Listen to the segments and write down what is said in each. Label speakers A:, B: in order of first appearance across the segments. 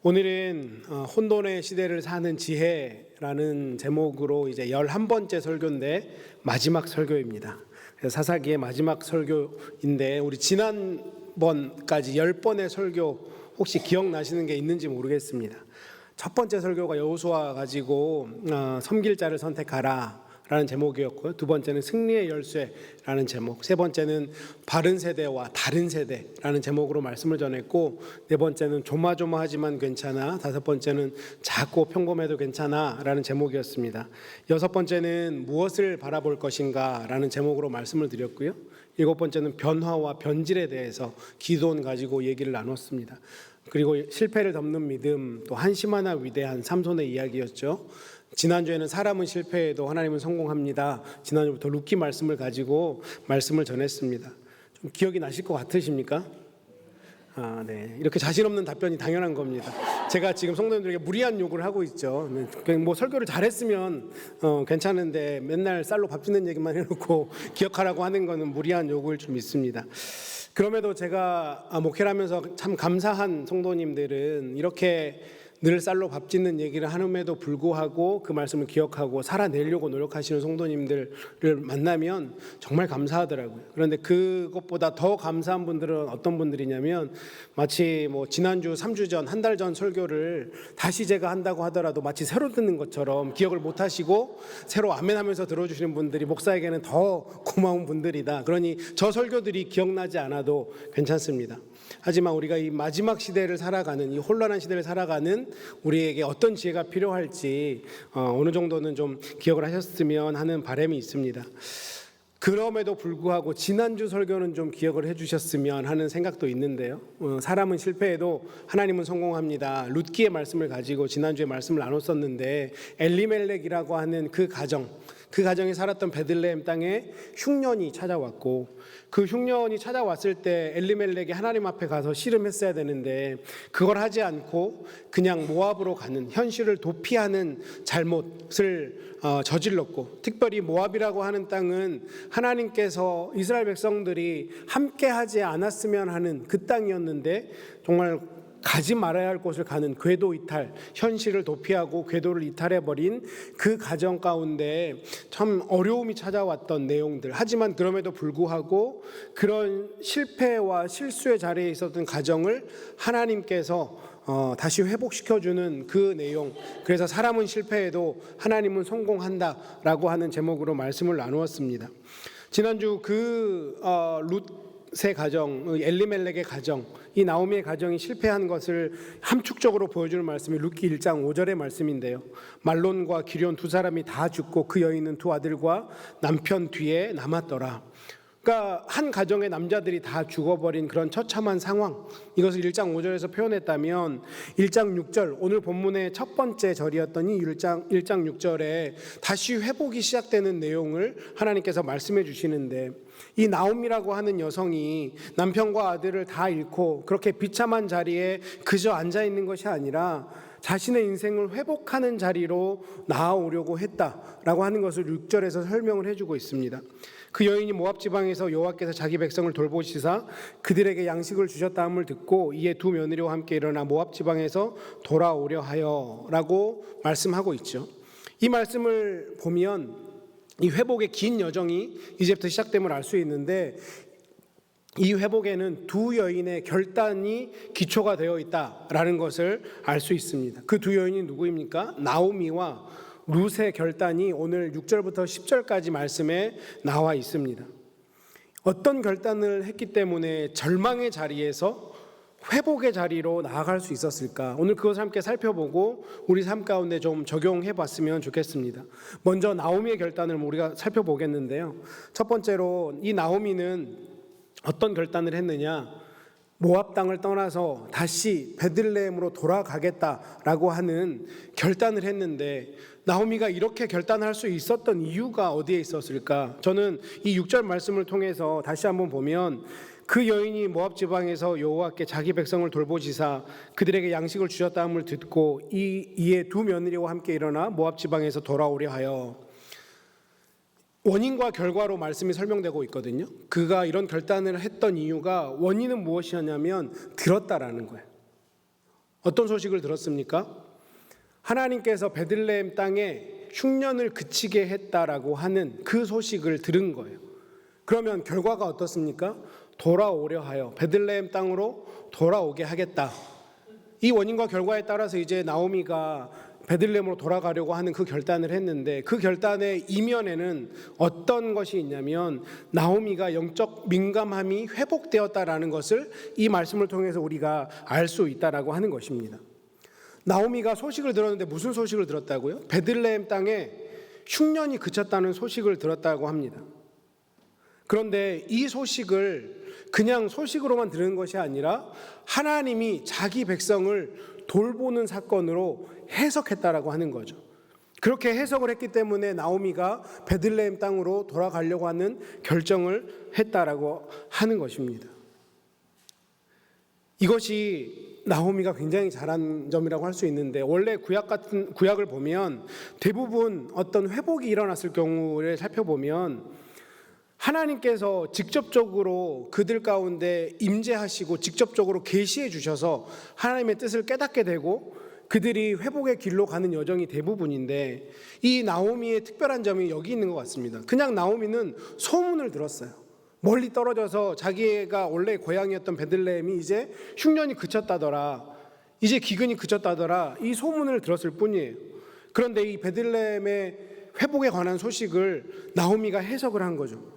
A: 오늘은 혼돈의 시대를 사는 지혜라는 제목으로 이제 11번째 설교인데 마지막 설교입니다. 그래서 사사기의 마지막 설교인데 우리 지난번까지 10번의 설교 혹시 기억나시는 게 있는지 모르겠습니다. 첫 번째 설교가 여호수아 가지고 섬길 자를 선택하라 라는 제목이었고요. 두 번째는 승리의 열쇠라는 제목, 세 번째는 바른 세대와 다른 세대라는 제목으로 말씀을 전했고, 네 번째는 조마조마하지만 괜찮아, 다섯 번째는 작고 평범해도 괜찮아 라는 제목이었습니다. 여섯 번째는 무엇을 바라볼 것인가 라는 제목으로 말씀을 드렸고요. 일곱 번째는 변화와 변질에 대해서 기도원 가지고 얘기를 나눴습니다. 그리고 실패를 덮는 믿음, 또 한심하나 위대한 삼손의 이야기였죠. 지난주에는 사람은 실패해도 하나님은 성공합니다. 지난주부터 룻기 말씀을 가지고 말씀을 전했습니다. 좀 기억이 나실 것 같으십니까? 네. 이렇게 자신 없는 답변이 당연한 겁니다. 제가 지금 성도님들에게 무리한 요구를 하고 있죠. 뭐 설교를 잘했으면 괜찮은데 맨날 쌀로 밥 짓는 얘기만 해놓고 기억하라고 하는 거는 무리한 요구일 줄 믿습니다. 그럼에도 제가 목회를 하면서 참 감사한 성도님들은 이렇게 늘 쌀로 밥 짓는 얘기를 하는데도 불구하고 그 말씀을 기억하고 살아내려고 노력하시는 성도님들을 만나면 정말 감사하더라고요. 그런데 그것보다 더 감사한 분들은 어떤 분들이냐면 마치 뭐 지난주 3주 전, 한 달 전 설교를 다시 제가 한다고 하더라도 마치 새로 듣는 것처럼 기억을 못 하시고 새로 아멘하면서 들어주시는 분들이 목사에게는 더 고마운 분들이다. 그러니 저 설교들이 기억나지 않아도 괜찮습니다. 하지만 우리가 이 마지막 시대를 살아가는, 이 혼란한 시대를 살아가는 우리에게 어떤 지혜가 필요할지 어느 정도는 좀 기억을 하셨으면 하는 바람이 있습니다. 그럼에도 불구하고 지난주 설교는 좀 기억을 해주셨으면 하는 생각도 있는데요. 사람은 실패해도 하나님은 성공합니다. 룻기의 말씀을 가지고 지난주에 말씀을 나눴었는데, 엘리멜렉이라고 하는 그 가정이 살았던 베들레헴 땅에 흉년이 찾아왔고, 그 흉년이 찾아왔을 때 엘리멜렉이 하나님 앞에 가서 씨름했어야 되는데 그걸 하지 않고 그냥 모압으로 가는, 현실을 도피하는 잘못을 저질렀고, 특별히 모압이라고 하는 땅은 하나님께서 이스라엘 백성들이 함께 하지 않았으면 하는 그 땅이었는데 정말 가지 말아야 할 곳을 가는 궤도 이탈, 현실을 도피하고 궤도를 이탈해버린 그 가정 가운데 참 어려움이 찾아왔던 내용들. 하지만 그럼에도 불구하고 그런 실패와 실수의 자리에 있었던 가정을 하나님께서 다시 회복시켜주는 그 내용. 그래서 사람은 실패해도 하나님은 성공한다라고 하는 제목으로 말씀을 나누었습니다. 지난주 룻의 가정, 엘리멜렉의 가정, 이 나오미의 가정이 실패한 것을 함축적으로 보여주는 말씀이 룻기 1장 5절의 말씀인데요. 말론과 기럧 두 사람이 다 죽고 그 여인은 두 아들과 남편 뒤에 남았더라. 그러니까 한 가정의 남자들이 다 죽어버린 그런 처참한 상황, 이것을 1장 5절에서 표현했다면 1장 6절, 오늘 본문의 첫 번째 절이었던 이 1장 6절에 다시 회복이 시작되는 내용을 하나님께서 말씀해 주시는데, 이 나옴이라고 하는 여성이 남편과 아들을 다 잃고 그렇게 비참한 자리에 그저 앉아있는 것이 아니라 자신의 인생을 회복하는 자리로 나아오려고 했다라고 하는 것을 6절에서 설명을 해주고 있습니다. 그 여인이 모압 지방에서 여호와께서 자기 백성을 돌보시사 그들에게 양식을 주셨다 함을 듣고 이에 두 며느리와 함께 일어나 모압 지방에서 돌아오려 하여라고 말씀하고 있죠. 이 말씀을 보면 이 회복의 긴 여정이 이제부터 시작됨을 알 수 있는데, 이 회복에는 두 여인의 결단이 기초가 되어 있다라는 것을 알 수 있습니다. 그 두 여인이 누구입니까? 나오미와 룻의 결단이 오늘 6절부터 10절까지 말씀에 나와 있습니다. 어떤 결단을 했기 때문에 절망의 자리에서 회복의 자리로 나아갈 수 있었을까? 오늘 그것을 함께 살펴보고 우리 삶 가운데 좀 적용해 봤으면 좋겠습니다. 먼저 나오미의 결단을 우리가 살펴보겠는데요. 첫 번째로 이 나오미는 어떤 결단을 했느냐? 모압 땅을 떠나서 다시 베들레헴으로 돌아가겠다라고 하는 결단을 했는데, 나오미가 이렇게 결단할 수 있었던 이유가 어디에 있었을까? 저는 이 6절 말씀을 통해서 다시 한번 보면 그 여인이 모압 지방에서 여호와께 자기 백성을 돌보시사 그들에게 양식을 주셨다함을 듣고 이에 두 며느리와 함께 일어나 모압 지방에서 돌아오려 하여. 원인과 결과로 말씀이 설명되고 있거든요. 그가 이런 결단을 했던 이유가 원인은 무엇이었냐면 들었다라는 거예요. 어떤 소식을 들었습니까? 하나님께서 베들레헴 땅에 흉년을 그치게 했다라고 하는 그 소식을 들은 거예요. 그러면 결과가 어떻습니까? 돌아오려 하여 베들레헴 땅으로 돌아오게 하겠다. 이 원인과 결과에 따라서 이제 나오미가 베들레헴으로 돌아가려고 하는 그 결단을 했는데, 그 결단의 이면에는 어떤 것이 있냐면 나오미가 영적 민감함이 회복되었다라는 것을 이 말씀을 통해서 우리가 알 수 있다라고 하는 것입니다. 나오미가 소식을 들었는데 무슨 소식을 들었다고요? 베들레헴 땅에 흉년이 그쳤다는 소식을 들었다고 합니다. 그런데 이 소식을 그냥 소식으로만 들은 것이 아니라 하나님이 자기 백성을 돌보는 사건으로 해석했다라고 하는 거죠. 그렇게 해석을 했기 때문에 나오미가 베들레헴 땅으로 돌아가려고 하는 결정을 했다라고 하는 것입니다. 이것이 나오미가 굉장히 잘한 점이라고 할 수 있는데, 원래 구약을 보면 대부분 어떤 회복이 일어났을 경우를 살펴보면 하나님께서 직접적으로 그들 가운데 임재하시고 직접적으로 계시해 주셔서 하나님의 뜻을 깨닫게 되고 그들이 회복의 길로 가는 여정이 대부분인데, 이 나오미의 특별한 점이 여기 있는 것 같습니다. 그냥 나오미는 소문을 들었어요. 멀리 떨어져서 자기가 원래 고향이었던 베들레헴이 이제 흉년이 그쳤다더라, 이제 기근이 그쳤다더라, 이 소문을 들었을 뿐이에요. 그런데 이 베들레헴의 회복에 관한 소식을 나오미가 해석을 한 거죠.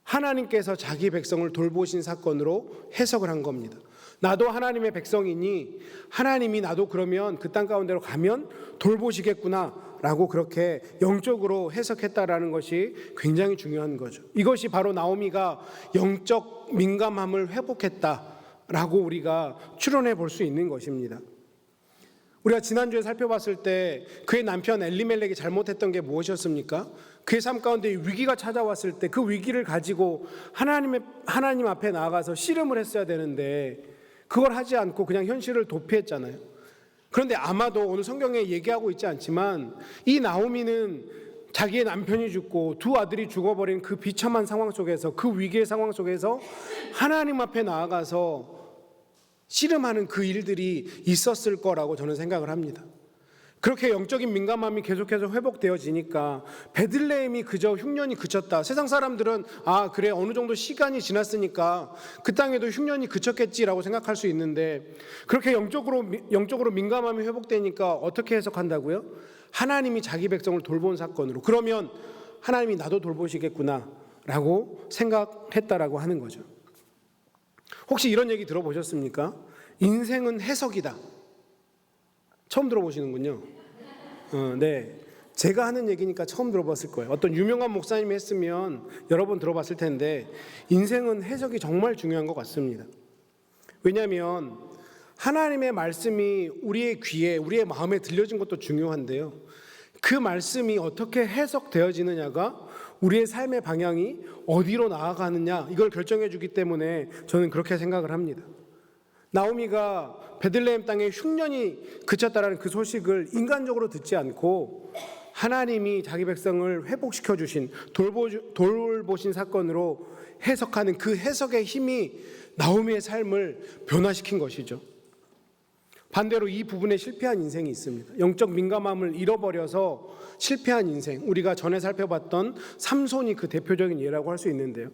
A: 하나님께서 자기 백성을 돌보신 사건으로 해석을 한 겁니다. 나도 하나님의 백성이니 하나님이 나도 그러면 그 땅 가운데로 가면 돌보시겠구나 라고 그렇게 영적으로 해석했다라는 것이 굉장히 중요한 거죠. 이것이 바로 나오미가 영적 민감함을 회복했다라고 우리가 추론해 볼 수 있는 것입니다. 우리가 지난주에 살펴봤을 때 그의 남편 엘리멜렉이 잘못했던 게 무엇이었습니까? 그의 삶 가운데 위기가 찾아왔을 때 그 위기를 가지고 하나님 앞에 나아가서 씨름을 했어야 되는데 그걸 하지 않고 그냥 현실을 도피했잖아요. 그런데 아마도 오늘 성경에 얘기하고 있지 않지만 이 나오미는 자기의 남편이 죽고 두 아들이 죽어버린 그 비참한 상황 속에서, 그 위기의 상황 속에서 하나님 앞에 나아가서 씨름하는 그 일들이 있었을 거라고 저는 생각을 합니다. 그렇게 영적인 민감함이 계속해서 회복되어지니까 베들레헴이 그저 흉년이 그쳤다, 세상 사람들은 아 그래 어느 정도 시간이 지났으니까 그 땅에도 흉년이 그쳤겠지라고 생각할 수 있는데, 그렇게 영적으로 민감함이 회복되니까 어떻게 해석한다고요? 하나님이 자기 백성을 돌본 사건으로, 그러면 하나님이 나도 돌보시겠구나 라고 생각했다라고 하는 거죠. 혹시 이런 얘기 들어보셨습니까? 인생은 해석이다. 처음 들어보시는군요. 네, 제가 하는 얘기니까 처음 들어봤을 거예요. 어떤 유명한 목사님이 했으면 여러 번 들어봤을 텐데, 인생은 해석이 정말 중요한 것 같습니다. 왜냐하면 하나님의 말씀이 우리의 귀에, 우리의 마음에 들려진 것도 중요한데요, 그 말씀이 어떻게 해석되어지느냐가 우리의 삶의 방향이 어디로 나아가느냐, 이걸 결정해 주기 때문에 저는 그렇게 생각을 합니다. 나오미가 베들레헴 땅에 흉년이 그쳤다라는 그 소식을 인간적으로 듣지 않고 하나님이 자기 백성을 회복시켜 주신, 돌보신 사건으로 해석하는 그 해석의 힘이 나오미의 삶을 변화시킨 것이죠. 반대로 이 부분에 실패한 인생이 있습니다. 영적 민감함을 잃어버려서 실패한 인생, 우리가 전에 살펴봤던 삼손이 그 대표적인 예라고 할 수 있는데요.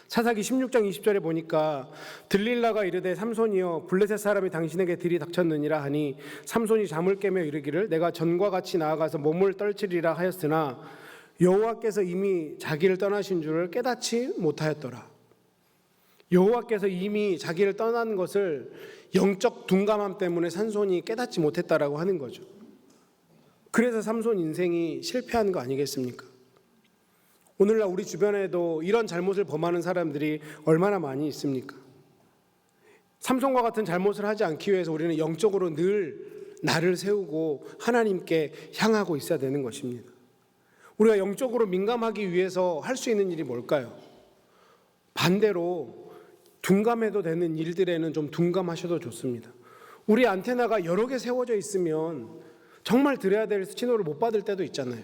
A: 사사기 16장 20절에 보니까 들릴라가 이르되 삼손이여 블레셋 사람이 당신에게 들이닥쳤느니라 하니 삼손이 잠을 깨며 이르기를 내가 전과 같이 나아가서 몸을 떨치리라 하였으나 여호와께서 이미 자기를 떠나신 줄을 깨닫지 못하였더라. 여호와께서 이미 자기를 떠난 것을 영적 둔감함 때문에 삼손이 깨닫지 못했다라고 하는 거죠. 그래서 삼손 인생이 실패한 거 아니겠습니까? 오늘날 우리 주변에도 이런 잘못을 범하는 사람들이 얼마나 많이 있습니까? 삼손과 같은 잘못을 하지 않기 위해서 우리는 영적으로 늘 나를 세우고 하나님께 향하고 있어야 되는 것입니다. 우리가 영적으로 민감하기 위해서 할 수 있는 일이 뭘까요? 반대로 둔감해도 되는 일들에는 좀 둔감하셔도 좋습니다. 우리 안테나가 여러 개 세워져 있으면 정말 드려야 될 신호를 못 받을 때도 있잖아요.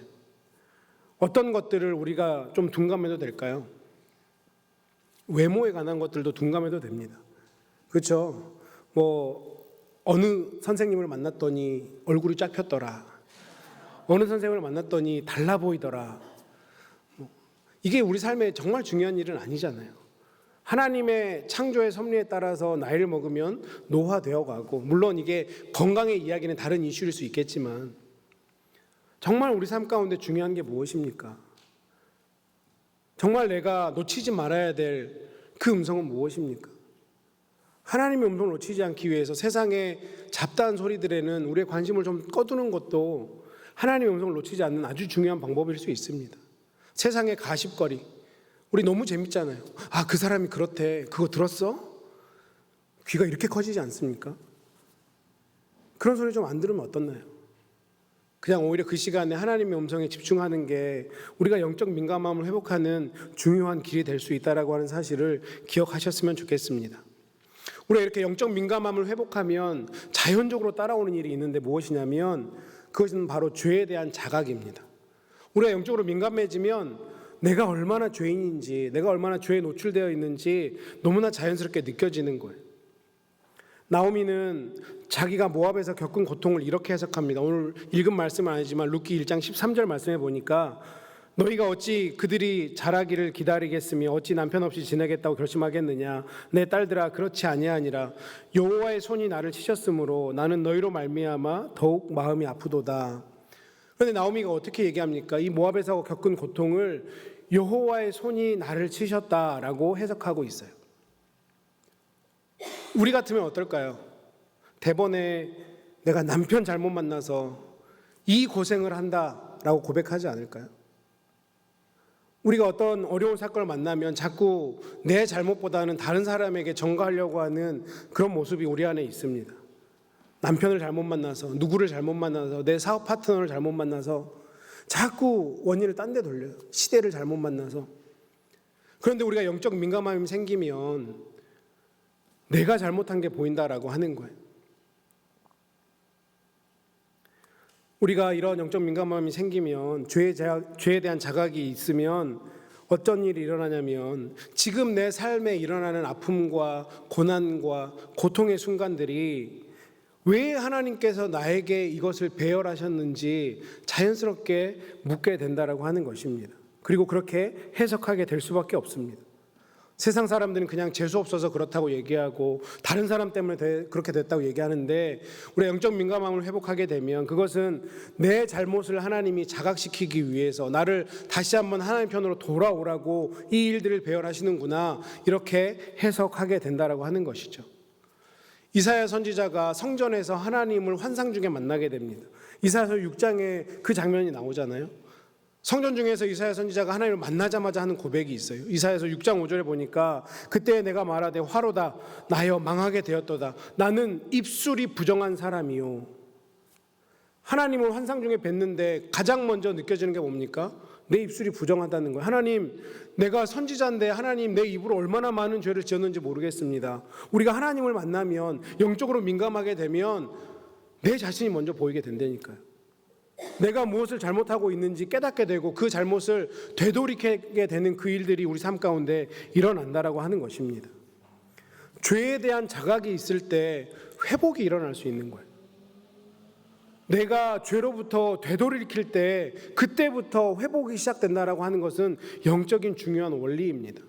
A: 어떤 것들을 우리가 좀 둔감해도 될까요? 외모에 관한 것들도 둔감해도 됩니다. 그렇죠? 어느 선생님을 만났더니 얼굴이 쫙 폈더라. 어느 선생님을 만났더니 달라 보이더라. 이게 우리 삶에 정말 중요한 일은 아니잖아요. 하나님의 창조의 섭리에 따라서 나이를 먹으면 노화되어 가고, 물론 이게 건강의 이야기는 다른 이슈일 수 있겠지만, 정말 우리 삶 가운데 중요한 게 무엇입니까? 정말 내가 놓치지 말아야 될 그 음성은 무엇입니까? 하나님의 음성을 놓치지 않기 위해서 세상의 잡다한 소리들에는 우리의 관심을 좀 꺼두는 것도 하나님의 음성을 놓치지 않는 아주 중요한 방법일 수 있습니다. 세상의 가십거리, 우리 너무 재밌잖아요. 아, 그 사람이 그렇대. 그거 들었어? 귀가 이렇게 커지지 않습니까? 그런 소리 좀 안 들으면 어떻나요? 그냥 오히려 그 시간에 하나님의 음성에 집중하는 게 우리가 영적 민감함을 회복하는 중요한 길이 될 수 있다라고 하는 사실을 기억하셨으면 좋겠습니다. 우리가 이렇게 영적 민감함을 회복하면 자연적으로 따라오는 일이 있는데 무엇이냐면 그것은 바로 죄에 대한 자각입니다. 우리가 영적으로 민감해지면 내가 얼마나 죄인인지, 내가 얼마나 죄에 노출되어 있는지 너무나 자연스럽게 느껴지는 거예요. 나오미는 자기가 모압에서 겪은 고통을 이렇게 해석합니다. 오늘 읽은 말씀은 아니지만 룻기 1장 13절 말씀에 보니까 너희가 어찌 그들이 자라기를 기다리겠으며 어찌 남편 없이 지내겠다고 결심하겠느냐. 내 딸들아, 그렇지 아니하니라. 여호와의 손이 나를 치셨으므로 나는 너희로 말미암아 더욱 마음이 아프도다. 그런데 나오미가 어떻게 얘기합니까? 이 모압에서 겪은 고통을 여호와의 손이 나를 치셨다라고 해석하고 있어요. 우리 같으면 어떨까요? 대번에 내가 남편 잘못 만나서 이 고생을 한다라고 고백하지 않을까요? 우리가 어떤 어려운 사건을 만나면 자꾸 내 잘못보다는 다른 사람에게 전가하려고 하는 그런 모습이 우리 안에 있습니다. 남편을 잘못 만나서, 누구를 잘못 만나서, 내 사업 파트너를 잘못 만나서 자꾸 원인을 딴 데 돌려요. 시대를 잘못 만나서. 그런데 우리가 영적 민감함이 생기면 내가 잘못한 게 보인다라고 하는 거예요. 우리가 이런 영적 민감함이 생기면 죄에 대한 자각이 있으면 어떤 일이 일어나냐면 지금 내 삶에 일어나는 아픔과 고난과 고통의 순간들이 왜 하나님께서 나에게 이것을 배열하셨는지 자연스럽게 묻게 된다라고 하는 것입니다. 그리고 그렇게 해석하게 될 수밖에 없습니다. 세상 사람들은 그냥 재수 없어서 그렇다고 얘기하고 다른 사람 때문에 그렇게 됐다고 얘기하는데 우리가 영적 민감함을 회복하게 되면 그것은 내 잘못을 하나님이 자각시키기 위해서 나를 다시 한번 하나님 편으로 돌아오라고 이 일들을 배열하시는구나, 이렇게 해석하게 된다라고 하는 것이죠. 이사야 선지자가 성전에서 하나님을 환상 중에 만나게 됩니다. 이사야서 6장에 그 장면이 나오잖아요. 성전 중에서 이사야 선지자가 하나님을 만나자마자 하는 고백이 있어요. 이사야서 6장 5절에 보니까 그때 내가 말하되 화로다 나여 망하게 되었도다. 나는 입술이 부정한 사람이요. 하나님을 환상 중에 뵀는데 가장 먼저 느껴지는 게 뭡니까? 내 입술이 부정하다는 거예요. 하나님, 내가 선지자인데 하나님 내 입으로 얼마나 많은 죄를 지었는지 모르겠습니다. 우리가 하나님을 만나면 영적으로 민감하게 되면 내 자신이 먼저 보이게 된다니까요. 내가 무엇을 잘못하고 있는지 깨닫게 되고 그 잘못을 되돌이게 되는 그 일들이 우리 삶 가운데 일어난다라고 하는 것입니다. 죄에 대한 자각이 있을 때 회복이 일어날 수 있는 거예요. 내가 죄로부터 되돌이킬 때 그때부터 회복이 시작된다라고 하는 것은 영적인 중요한 원리입니다.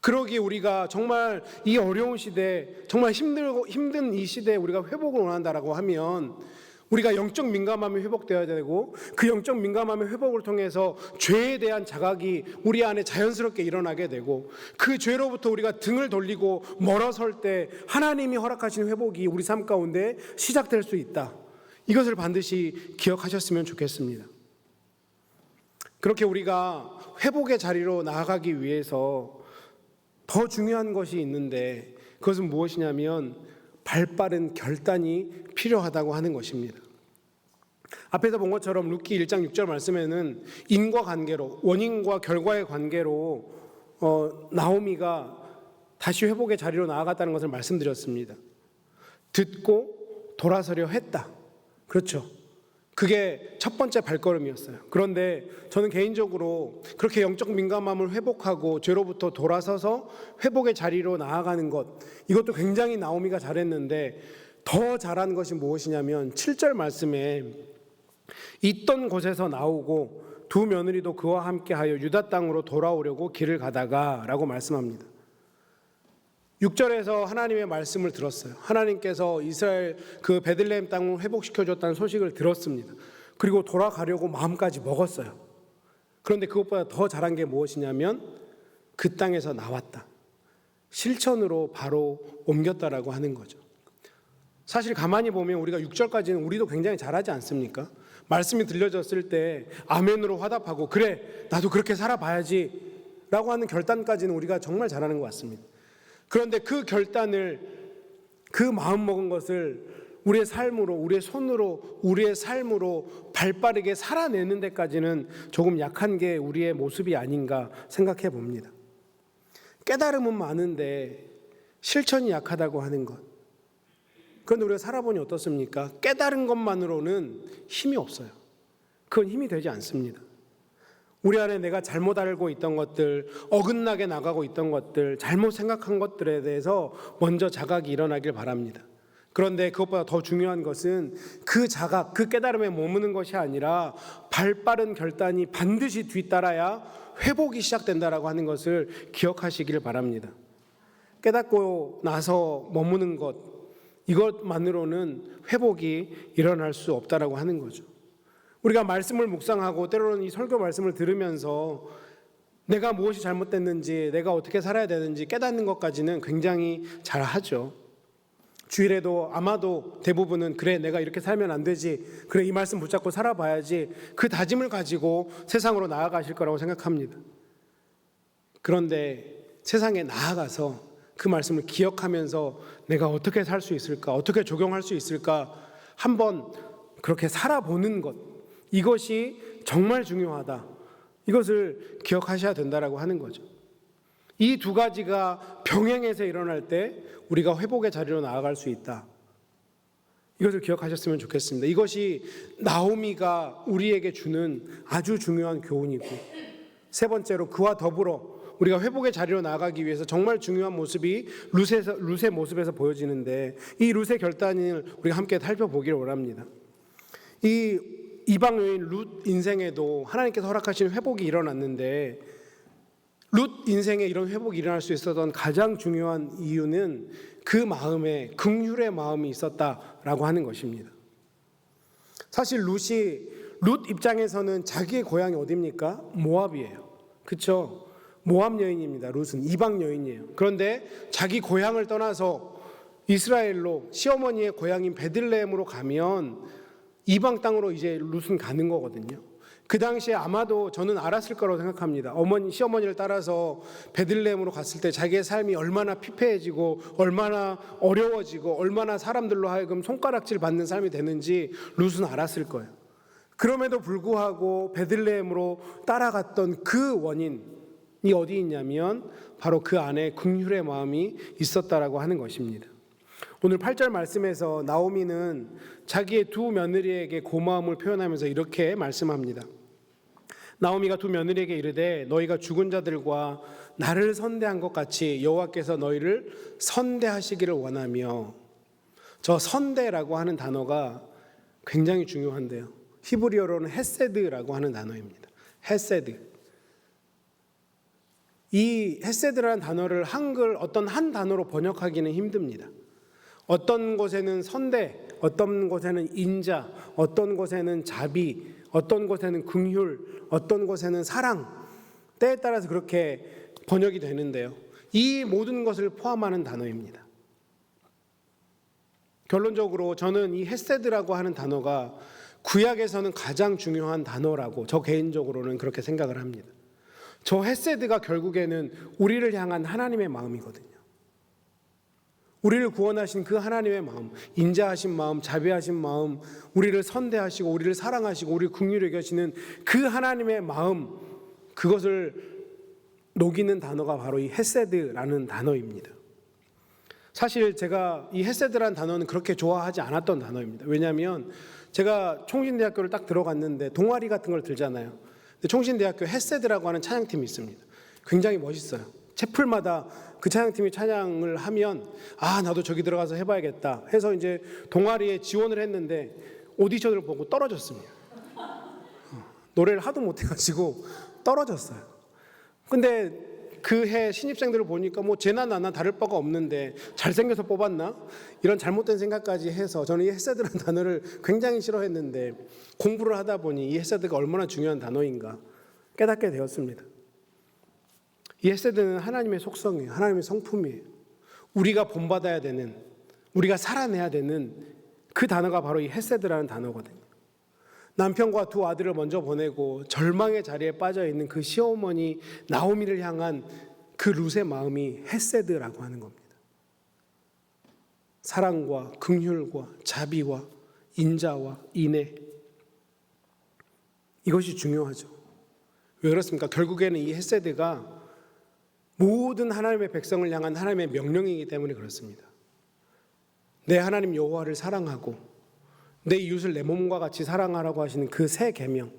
A: 그러기에 우리가 정말 이 어려운 시대, 정말 힘든 이 시대에 우리가 회복을 원한다라고 하면 우리가 영적 민감함이 회복되어야 되고 그 영적 민감함의 회복을 통해서 죄에 대한 자각이 우리 안에 자연스럽게 일어나게 되고 그 죄로부터 우리가 등을 돌리고 멀어설 때 하나님이 허락하신 회복이 우리 삶 가운데 시작될 수 있다. 이것을 반드시 기억하셨으면 좋겠습니다. 그렇게 우리가 회복의 자리로 나아가기 위해서 더 중요한 것이 있는데 그것은 무엇이냐면 발빠른 결단이 필요하다고 하는 것입니다. 앞에서 본 것처럼 룻기 1장 6절 말씀에는 인과관계로, 원인과 결과의 관계로 나오미가 다시 회복의 자리로 나아갔다는 것을 말씀드렸습니다. 듣고 돌아서려 했다. 그렇죠. 그게 첫 번째 발걸음이었어요. 그런데 저는 개인적으로 그렇게 영적 민감함을 회복하고 죄로부터 돌아서서 회복의 자리로 나아가는 것, 이것도 굉장히 나오미가 잘했는데 더 잘한 것이 무엇이냐면 7절 말씀에 있던 곳에서 나오고 두 며느리도 그와 함께하여 유다 땅으로 돌아오려고 길을 가다가 라고 말씀합니다. 6절에서 하나님의 말씀을 들었어요. 하나님께서 이스라엘 그 베들레헴 땅을 회복시켜줬다는 소식을 들었습니다. 그리고 돌아가려고 마음까지 먹었어요. 그런데 그것보다 더 잘한 게 무엇이냐면 그 땅에서 나왔다. 실천으로 바로 옮겼다라고 하는 거죠. 사실 가만히 보면 우리가 6절까지는 우리도 굉장히 잘하지 않습니까? 말씀이 들려졌을 때 아멘으로 화답하고 그래 나도 그렇게 살아봐야지 라고 하는 결단까지는 우리가 정말 잘하는 것 같습니다. 그런데 그 결단을, 그 마음 먹은 것을 우리의 삶으로, 우리의 손으로, 우리의 삶으로 발빠르게 살아내는 데까지는 조금 약한 게 우리의 모습이 아닌가 생각해 봅니다. 깨달음은 많은데 실천이 약하다고 하는 것. 그런데 우리가 살아보니 어떻습니까? 깨달은 것만으로는 힘이 없어요. 그건 힘이 되지 않습니다. 우리 안에 내가 잘못 알고 있던 것들, 어긋나게 나가고 있던 것들, 잘못 생각한 것들에 대해서 먼저 자각이 일어나길 바랍니다. 그런데 그것보다 더 중요한 것은 그 자각, 그 깨달음에 머무는 것이 아니라 발빠른 결단이 반드시 뒤따라야 회복이 시작된다라고 하는 것을 기억하시기를 바랍니다. 깨닫고 나서 머무는 것, 이것만으로는 회복이 일어날 수 없다라고 하는 거죠. 우리가 말씀을 묵상하고 때로는 이 설교 말씀을 들으면서 내가 무엇이 잘못됐는지, 내가 어떻게 살아야 되는지 깨닫는 것까지는 굉장히 잘하죠. 주일에도 아마도 대부분은 그래 내가 이렇게 살면 안 되지, 그래 이 말씀 붙잡고 살아봐야지, 그 다짐을 가지고 세상으로 나아가실 거라고 생각합니다. 그런데 세상에 나아가서 그 말씀을 기억하면서 내가 어떻게 살 수 있을까, 어떻게 적용할 수 있을까 한번 그렇게 살아보는 것, 이것이 정말 중요하다. 이것을 기억하셔야 된다라고 하는 거죠. 이 두 가지가 병행해서 일어날 때 우리가 회복의 자리로 나아갈 수 있다. 이것을 기억하셨으면 좋겠습니다. 이것이 나오미가 우리에게 주는 아주 중요한 교훈이고, 세 번째로 그와 더불어 우리가 회복의 자리로 나아가기 위해서 정말 중요한 모습이 룻의 모습에서 보여지는데, 이 룻의 결단을 우리가 함께 살펴보기를 원합니다. 이 이방 여인 룻 인생에도 하나님께서 허락하신 회복이 일어났는데, 룻 인생에 이런 회복이 일어날 수 있었던 가장 중요한 이유는 그 마음에 긍휼의 마음이 있었다라고 하는 것입니다. 사실 룻 입장에서는 자기의 고향이 어디입니까? 모압이에요. 그렇죠? 모압 여인입니다. 룻은 이방 여인이에요. 그런데 자기 고향을 떠나서 이스라엘로, 시어머니의 고향인 베들레헴으로 가면 이방 땅으로 이제 룻은 가는 거거든요. 그 당시에 아마도 저는 알았을 거라고 생각합니다. 시어머니를 따라서 베들레헴으로 갔을 때 자기의 삶이 얼마나 피폐해지고 얼마나 어려워지고 얼마나 사람들로 하여금 손가락질 받는 삶이 되는지 룻은 알았을 거예요. 그럼에도 불구하고 베들레헴으로 따라갔던 그 원인이 어디 있냐면 바로 그 안에 긍휼의 마음이 있었다라고 하는 것입니다. 오늘 8절 말씀에서 나오미는 자기의 두 며느리에게 고마움을 표현하면서 이렇게 말씀합니다. 나오미가 두 며느리에게 이르되 너희가 죽은 자들과 나를 선대한 것 같이 여호와께서 너희를 선대하시기를 원하며. 저 선대라고 하는 단어가 굉장히 중요한데요. 히브리어로는 헤세드라고 하는 단어입니다. 헤세드. 이 헤세드라는 단어를 한글 어떤 한 단어로 번역하기는 힘듭니다. 어떤 곳에는 선대, 어떤 곳에는 인자, 어떤 곳에는 자비, 어떤 곳에는 긍휼, 어떤 곳에는 사랑, 때에 따라서 그렇게 번역이 되는데요. 이 모든 것을 포함하는 단어입니다. 결론적으로 저는 이 헤세드라고 하는 단어가 구약에서는 가장 중요한 단어라고 저 개인적으로는 그렇게 생각을 합니다. 저 헤세드가 결국에는 우리를 향한 하나님의 마음이거든요. 우리를 구원하신 그 하나님의 마음, 인자하신 마음, 자비하신 마음, 우리를 선대하시고 우리를 사랑하시고 우리를 긍휼히 여기시는 그 하나님의 마음, 그것을 녹이는 단어가 바로 이 헤세드라는 단어입니다. 사실 제가 이 헤세드라는 단어는 그렇게 좋아하지 않았던 단어입니다. 왜냐하면 제가 총신대학교를 딱 들어갔는데 동아리 같은 걸 들잖아요. 근데 총신대학교 헤세드라고 하는 찬양팀이 있습니다. 굉장히 멋있어요. 채플마다 그 찬양팀이 찬양을 하면 나도 저기 들어가서 해봐야겠다 해서 이제 동아리에 지원을 했는데 오디션을 보고 떨어졌습니다. 노래를 하도 못해가지고 떨어졌어요. 근데 그 해 신입생들을 보니까 뭐 쟤나 나나 다를 바가 없는데 잘생겨서 뽑았나? 이런 잘못된 생각까지 해서 저는 이 헤세드라는 단어를 굉장히 싫어했는데 공부를 하다 보니 이 헤세드가 얼마나 중요한 단어인가 깨닫게 되었습니다. 이 헤세드는 하나님의 속성이에요. 하나님의 성품이에요. 우리가 본받아야 되는, 우리가 살아내야 되는 그 단어가 바로 이 헤세드라는 단어거든요. 남편과 두 아들을 먼저 보내고 절망의 자리에 빠져있는 그 시어머니 나오미를 향한 그 룻의 마음이 헤세드라고 하는 겁니다. 사랑과 긍휼과 자비와 인자와 인애, 이것이 중요하죠. 왜 그렇습니까? 결국에는 이 헤세드가 모든 하나님의 백성을 향한 하나님의 명령이기 때문에 그렇습니다. 내 하나님 여호와를 사랑하고 내 이웃을 내 몸과 같이 사랑하라고 하시는 그 새 계명,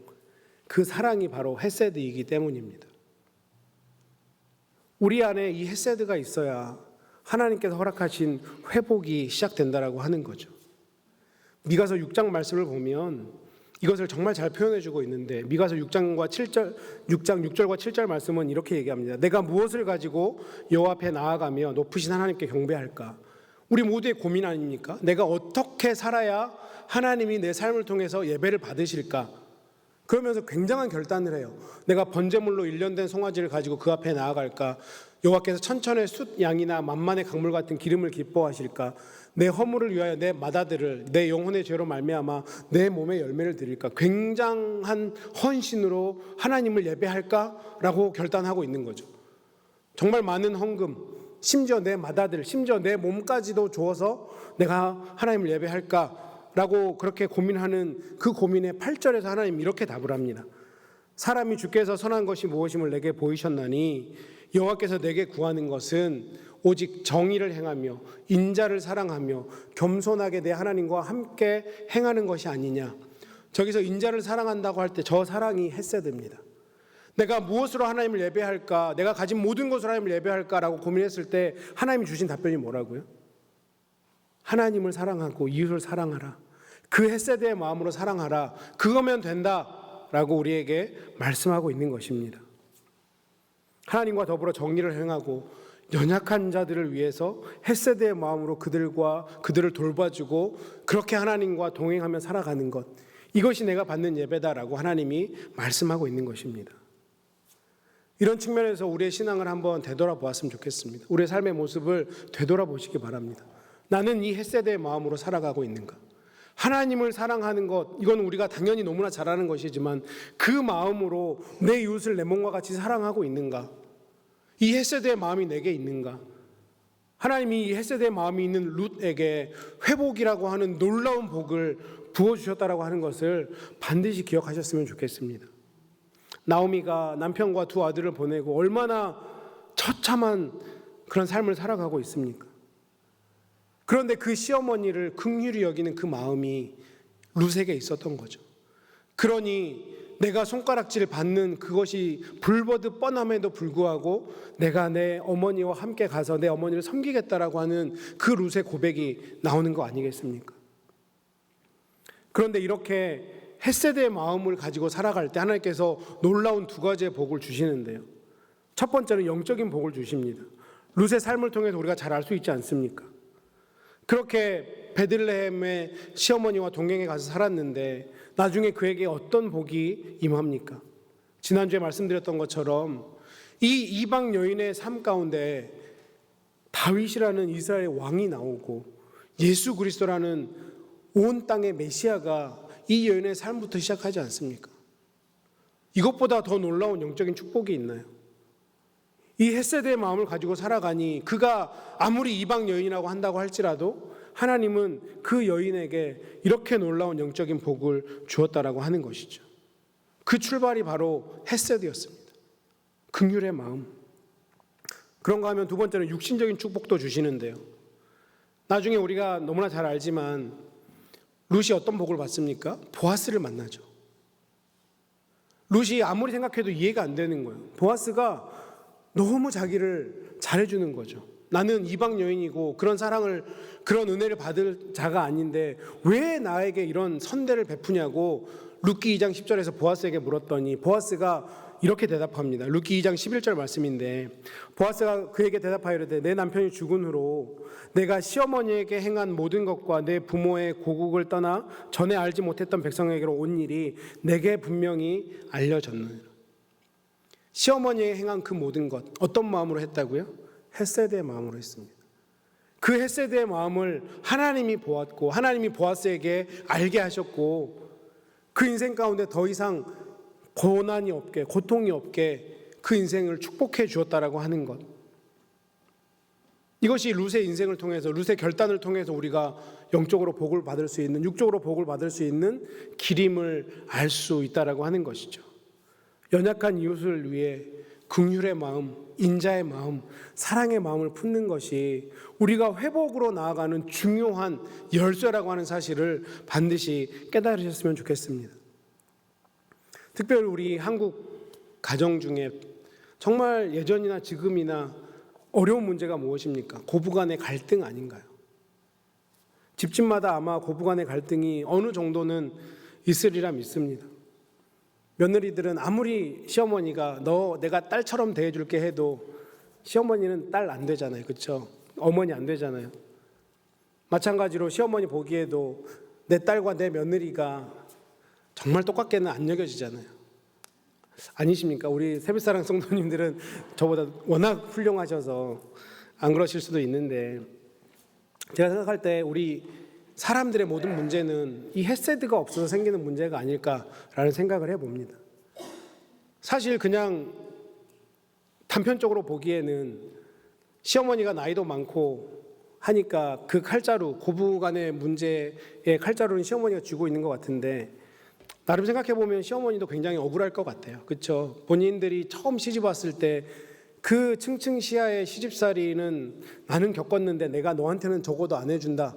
A: 그 사랑이 바로 헤세드이기 때문입니다. 우리 안에 이 헤세드가 있어야 하나님께서 허락하신 회복이 시작된다라고 하는 거죠. 미가서 6장 말씀을 보면 이것을 정말 잘 표현해 주고 있는데 미가서 6장 6절과 7절 말씀은 이렇게 얘기합니다. 내가 무엇을 가지고 여호와 앞에 나아가며 높으신 하나님께 경배할까? 우리 모두의 고민 아닙니까? 내가 어떻게 살아야 하나님이 내 삶을 통해서 예배를 받으실까? 그러면서 굉장한 결단을 해요. 내가 번제물로 일련된 송아지를 가지고 그 앞에 나아갈까? 여호와께서 천천의 숫 양이나 만만의 강물 같은 기름을 기뻐하실까? 내 허물을 위하여 내 맏아들을 내 영혼의 죄로 말미암아 내 몸에 열매를 드릴까? 굉장한 헌신으로 하나님을 예배할까라고 결단하고 있는 거죠. 정말 많은 헌금, 심지어 내 맏아들, 심지어 내 몸까지도 주어서 내가 하나님을 예배할까라고 그렇게 고민하는 그 고민에 8절에서 하나님 이렇게 답을 합니다. 사람이 주께서 선한 것이 무엇임을 내게 보이셨나니 여호와께서 내게 구하는 것은 오직 정의를 행하며 인자를 사랑하며 겸손하게 내 하나님과 함께 행하는 것이 아니냐. 저기서 인자를 사랑한다고 할 때 저 사랑이 헤세드입니다. 내가 무엇으로 하나님을 예배할까? 내가 가진 모든 것으로 하나님을 예배할까라고 고민했을 때 하나님이 주신 답변이 뭐라고요? 하나님을 사랑하고 이웃을 사랑하라. 그 헤세드의 마음으로 사랑하라. 그거면 된다라고 우리에게 말씀하고 있는 것입니다. 하나님과 더불어 정의를 행하고 연약한 자들을 위해서 헤세드의 마음으로 그들을 돌봐주고 그렇게 하나님과 동행하며 살아가는 것, 이것이 내가 받는 예배다라고 하나님이 말씀하고 있는 것입니다. 이런 측면에서 우리의 신앙을 한번 되돌아보았으면 좋겠습니다. 우리의 삶의 모습을 되돌아보시기 바랍니다. 나는 이 헤세드의 마음으로 살아가고 있는가? 하나님을 사랑하는 것, 이건 우리가 당연히 너무나 잘 아는 것이지만 그 마음으로 내 이웃을 내 몸과 같이 사랑하고 있는가? 이 헤세드의 마음이 내게 있는가? 하나님이 이 헤세드의 마음이 있는 룻에게 회복이라고 하는 놀라운 복을 부어주셨다라고 하는 것을 반드시 기억하셨으면 좋겠습니다. 나오미가 남편과 두 아들을 보내고 얼마나 처참한 그런 삶을 살아가고 있습니까? 그런데 그 시어머니를 긍휼히 여기는 그 마음이 룻에게 있었던 거죠. 그러니 내가 손가락질을 받는 그것이 불보듯 뻔함에도 불구하고 내가 내 어머니와 함께 가서 내 어머니를 섬기겠다라고 하는 그 룻의 고백이 나오는 거 아니겠습니까? 그런데 이렇게 헤세드의 마음을 가지고 살아갈 때 하나님께서 놀라운 두 가지의 복을 주시는데요. 첫 번째는 영적인 복을 주십니다. 룻의 삶을 통해서 우리가 잘 알 수 있지 않습니까? 그렇게 베들레헴의 시어머니와 동행해 가서 살았는데 나중에 그에게 어떤 복이 임합니까? 지난주에 말씀드렸던 것처럼 이 이방 여인의 삶 가운데 다윗이라는 이스라엘 왕이 나오고 예수 그리스도라는 온 땅의 메시아가 이 여인의 삶부터 시작하지 않습니까? 이것보다 더 놀라운 영적인 축복이 있나요? 이 헤세드의 마음을 가지고 살아가니 그가 아무리 이방 여인이라고 한다고 할지라도 하나님은 그 여인에게 이렇게 놀라운 영적인 복을 주었다라고 하는 것이죠. 그 출발이 바로 헤세드였습니다. 긍휼의 마음, 그런가 하면 두 번째는 육신적인 축복도 주시는데요. 나중에 우리가 너무나 잘 알지만 룻이 어떤 복을 받습니까? 보아스를 만나죠. 룻이 아무리 생각해도 이해가 안 되는 거예요. 보아스가 너무 자기를 잘해주는 거죠. 나는 이방 여인이고 그런 사랑을, 그런 은혜를 받을 자가 아닌데 왜 나에게 이런 선대를 베푸냐고 룻기 2장 10절에서 보아스에게 물었더니 보아스가 이렇게 대답합니다. 룻기 2장 11절 말씀인데 보아스가 그에게 대답하여 이르되 내 남편이 죽은 후로 내가 시어머니에게 행한 모든 것과 내 부모의 고국을 떠나 전에 알지 못했던 백성에게로 온 일이 내게 분명히 알려졌느니라. 시어머니에게 행한 그 모든 것, 어떤 마음으로 했다고요? 헤세드의 마음으로 했습니다. 그 헤세드의 마음을 하나님이 보았고 하나님이 보아스에게 알게 하셨고 그 인생 가운데 더 이상 고난이 없게, 고통이 없게 그 인생을 축복해 주었다라고 하는 것, 이것이 룻의 인생을 통해서, 룻의 결단을 통해서 우리가 영적으로 복을 받을 수 있는, 육적으로 복을 받을 수 있는 길임을 알 수 있다라고 하는 것이죠. 연약한 이웃을 위해 긍휼의 마음, 인자의 마음, 사랑의 마음을 품는 것이 우리가 회복으로 나아가는 중요한 열쇠라고 하는 사실을 반드시 깨달으셨으면 좋겠습니다. 특별히 우리 한국 가정 중에 정말 예전이나 지금이나 어려운 문제가 무엇입니까? 고부간의 갈등 아닌가요? 집집마다 아마 고부간의 갈등이 어느 정도는 있으리라 믿습니다. 며느리들은 아무리 시어머니가 너 내가 딸처럼 대해줄게 해도 시어머니는 딸 안 되잖아요. 그렇죠? 어머니 안 되잖아요. 마찬가지로 시어머니 보기에도 내 딸과 내 며느리가 정말 똑같게는 안 여겨지잖아요. 아니십니까? 우리 새벽사랑 성도님들은 저보다 워낙 훌륭하셔서 안 그러실 수도 있는데 제가 생각할 때 우리 사람들의 모든 문제는 이 헤세드가 없어서 생기는 문제가 아닐까라는 생각을 해봅니다. 사실 그냥 단편적으로 보기에는 시어머니가 나이도 많고 하니까 그 칼자루, 고부간의 문제의 칼자루는 시어머니가 쥐고 있는 것 같은데 나름 생각해보면 시어머니도 굉장히 억울할 것 같아요. 그렇죠? 본인들이 처음 시집 왔을 때 그 층층시야의 시집살이는 나는 겪었는데 내가 너한테는 적어도 안 해준다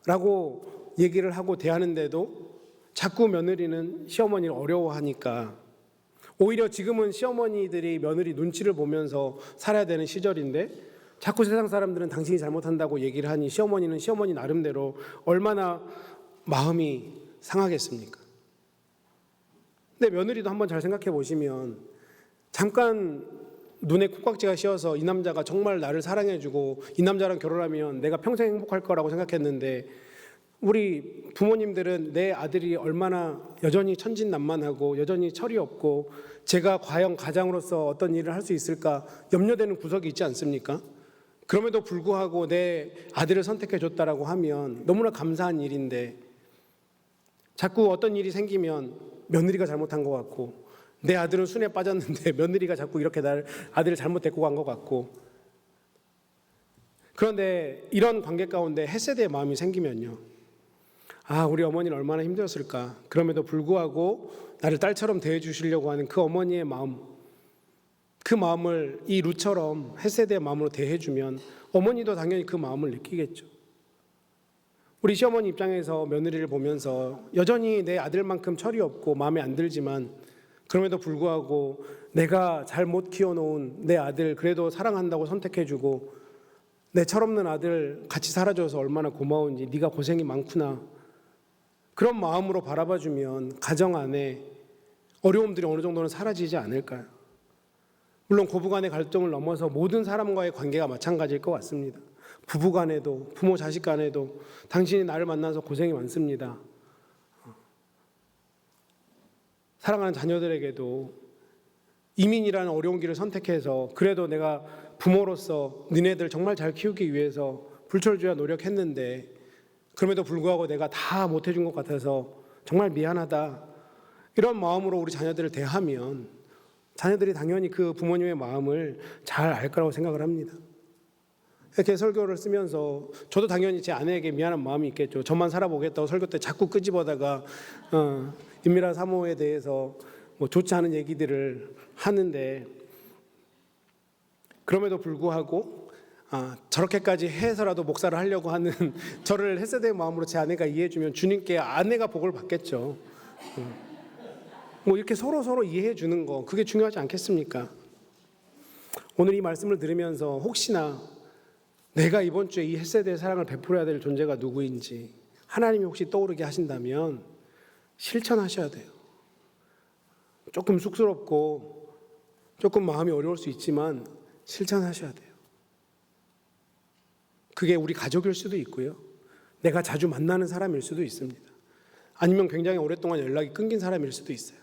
A: 라고 얘기를 하고 대하는데도 자꾸 며느리는 시어머니를 어려워하니까 오히려 지금은 시어머니들이 며느리 눈치를 보면서 살아야 되는 시절인데 자꾸 세상 사람들은 당신이 잘못한다고 얘기를 하니 시어머니는 시어머니 나름대로 얼마나 마음이 상하겠습니까? 근데 며느리도 한번 잘 생각해 보시면 잠깐 눈에 콩깍지가 씌어서 이 남자가 정말 나를 사랑해주고 이 남자랑 결혼하면 내가 평생 행복할 거라고 생각했는데 우리 부모님들은 내 아들이 얼마나 여전히 천진난만하고 여전히 철이 없고 제가 과연 가장으로서 어떤 일을 할 수 있을까 염려되는 구석이 있지 않습니까? 그럼에도 불구하고 내 아들을 선택해줬다라고 하면 너무나 감사한 일인데 자꾸 어떤 일이 생기면 며느리가 잘못한 것 같고 내 아들은 순에 빠졌는데 며느리가 자꾸 이렇게 아들을 잘못 데리고 간 것 같고 그런데 이런 관계 가운데 헤세드의 마음이 생기면요. 아, 우리 어머니는 얼마나 힘들었을까. 그럼에도 불구하고 나를 딸처럼 대해주시려고 하는 그 어머니의 마음, 그 마음을 이 룻처럼 헤세드의 마음으로 대해주면 어머니도 당연히 그 마음을 느끼겠죠. 우리 시어머니 입장에서 며느리를 보면서 여전히 내 아들만큼 철이 없고 마음에 안 들지만 그럼에도 불구하고 내가 잘 못 키워놓은 내 아들 그래도 사랑한다고 선택해주고 내 철없는 아들 같이 살아줘서 얼마나 고마운지 네가 고생이 많구나 그런 마음으로 바라봐주면 가정 안에 어려움들이 어느 정도는 사라지지 않을까요? 물론 고부간의 갈등을 넘어서 모든 사람과의 관계가 마찬가지일 것 같습니다. 부부간에도 부모 자식간에도 당신이 나를 만나서 고생이 많습니다. 사랑하는 자녀들에게도 이민이라는 어려운 길을 선택해서 그래도 내가 부모로서 너네들 정말 잘 키우기 위해서 불철주야 노력했는데 그럼에도 불구하고 내가 다 못해준 것 같아서 정말 미안하다 이런 마음으로 우리 자녀들을 대하면 자녀들이 당연히 그 부모님의 마음을 잘 알 거라고 생각을 합니다. 이렇게 설교를 쓰면서 저도 당연히 제 아내에게 미안한 마음이 있겠죠. 저만 살아보겠다고 설교 때 자꾸 끄집어다가 인미라 사모에 대해서 뭐 좋지 않은 얘기들을 하는데 그럼에도 불구하고 저렇게까지 해서라도 목사를 하려고 하는 저를 햇세대의 마음으로 제 아내가 이해해주면 주님께 아내가 복을 받겠죠. 뭐 이렇게 서로 이해해 주는 거, 그게 중요하지 않겠습니까? 오늘 이 말씀을 들으면서 혹시나 내가 이번 주에 이 햇세대의 사랑을 베풀어야 될 존재가 누구인지 하나님이 혹시 떠오르게 하신다면 실천하셔야 돼요. 조금 쑥스럽고 조금 마음이 어려울 수 있지만 실천하셔야 돼요. 그게 우리 가족일 수도 있고요. 내가 자주 만나는 사람일 수도 있습니다. 아니면 굉장히 오랫동안 연락이 끊긴 사람일 수도 있어요.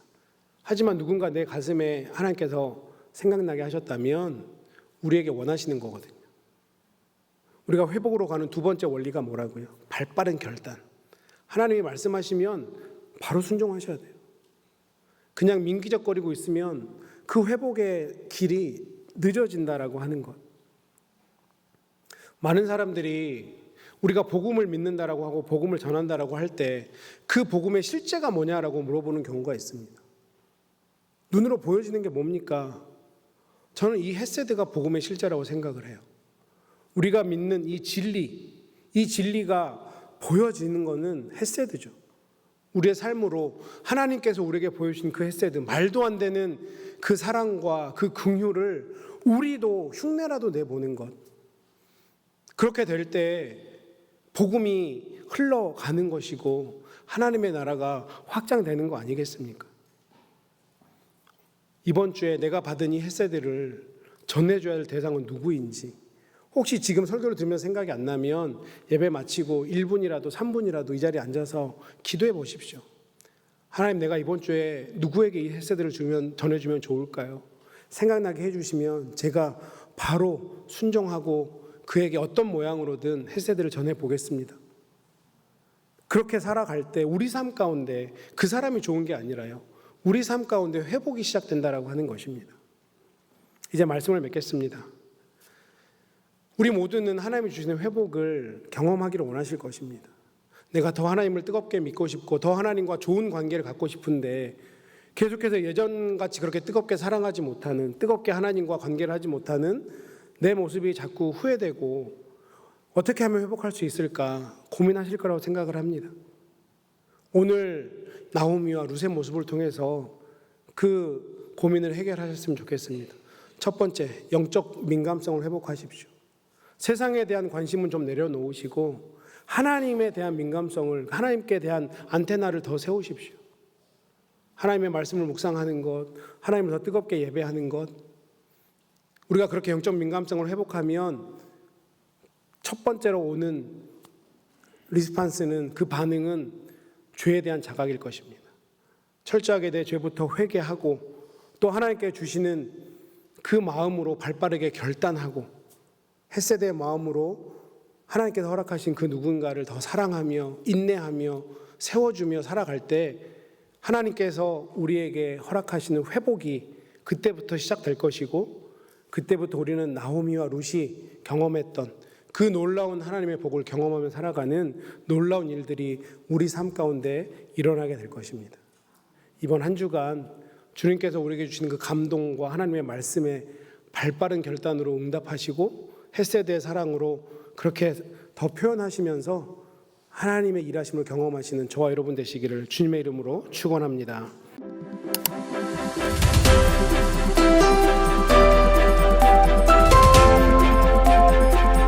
A: 하지만 누군가 내 가슴에 하나님께서 생각나게 하셨다면 우리에게 원하시는 거거든요. 우리가 회복으로 가는 두 번째 원리가 뭐라고요? 발빠른 결단. 하나님이 말씀하시면 바로 순종하셔야 돼요. 그냥 민기적거리고 있으면 그 회복의 길이 늦어진다라고 하는 것. 많은 사람들이 우리가 복음을 믿는다라고 하고 복음을 전한다라고 할 때 그 복음의 실제가 뭐냐라고 물어보는 경우가 있습니다. 눈으로 보여지는 게 뭡니까? 저는 이 햇세드가 복음의 실제라고 생각을 해요. 우리가 믿는 이 진리가 보여지는 것은 햇세드죠. 우리의 삶으로 하나님께서 우리에게 보여주신 그 햇세드, 말도 안 되는 그 사랑과 그 긍휼을 우리도 흉내라도 내보는 것. 그렇게 될 때 복음이 흘러가는 것이고 하나님의 나라가 확장되는 거 아니겠습니까? 이번 주에 내가 받은 이 햇세드를 전해줘야 할 대상은 누구인지, 혹시 지금 설교를 들으면서 생각이 안 나면 예배 마치고 1분이라도 3분이라도 이 자리에 앉아서 기도해 보십시오. 하나님, 내가 이번 주에 누구에게 이 햇세드를 전해주면 좋을까요? 생각나게 해주시면 제가 바로 순종하고 그에게 어떤 모양으로든 햇세드를 전해보겠습니다. 그렇게 살아갈 때 우리 삶 가운데 그 사람이 좋은 게 아니라요, 우리 삶 가운데 회복이 시작된다라고 하는 것입니다. 이제 말씀을 맺겠습니다. 우리 모두는 하나님이 주시는 회복을 경험하기를 원하실 것입니다. 내가 더 하나님을 뜨겁게 믿고 싶고 더 하나님과 좋은 관계를 갖고 싶은데 계속해서 예전같이 그렇게 뜨겁게 사랑하지 못하는, 뜨겁게 하나님과 관계를 하지 못하는 내 모습이 자꾸 후회되고 어떻게 하면 회복할 수 있을까 고민하실 거라고 생각을 합니다. 오늘 나오미와 룻의 모습을 통해서 그 고민을 해결하셨으면 좋겠습니다. 첫 번째, 영적 민감성을 회복하십시오. 세상에 대한 관심은 좀 내려놓으시고 하나님에 대한 민감성을, 하나님께 대한 안테나를 더 세우십시오. 하나님의 말씀을 묵상하는 것, 하나님을 더 뜨겁게 예배하는 것, 우리가 그렇게 영적 민감성을 회복하면 첫 번째로 오는 리스판스는, 그 반응은 죄에 대한 자각일 것입니다. 철저하게 내 죄부터 회개하고 또 하나님께 주시는 그 마음으로 발빠르게 결단하고 햇세대의 마음으로 하나님께서 허락하신 그 누군가를 더 사랑하며 인내하며 세워주며 살아갈 때 하나님께서 우리에게 허락하시는 회복이 그때부터 시작될 것이고, 그때부터 우리는 나오미와 룻이 경험했던 그 놀라운 하나님의 복을 경험하며 살아가는 놀라운 일들이 우리 삶 가운데 일어나게 될 것입니다. 이번 한 주간 주님께서 우리에게 주시는 그 감동과 하나님의 말씀에 발빠른 결단으로 응답하시고 햇세대의 사랑으로 그렇게 더 표현하시면서 하나님의 일하심을 경험하시는 저와 여러분 되시기를 주님의 이름으로 축원합니다.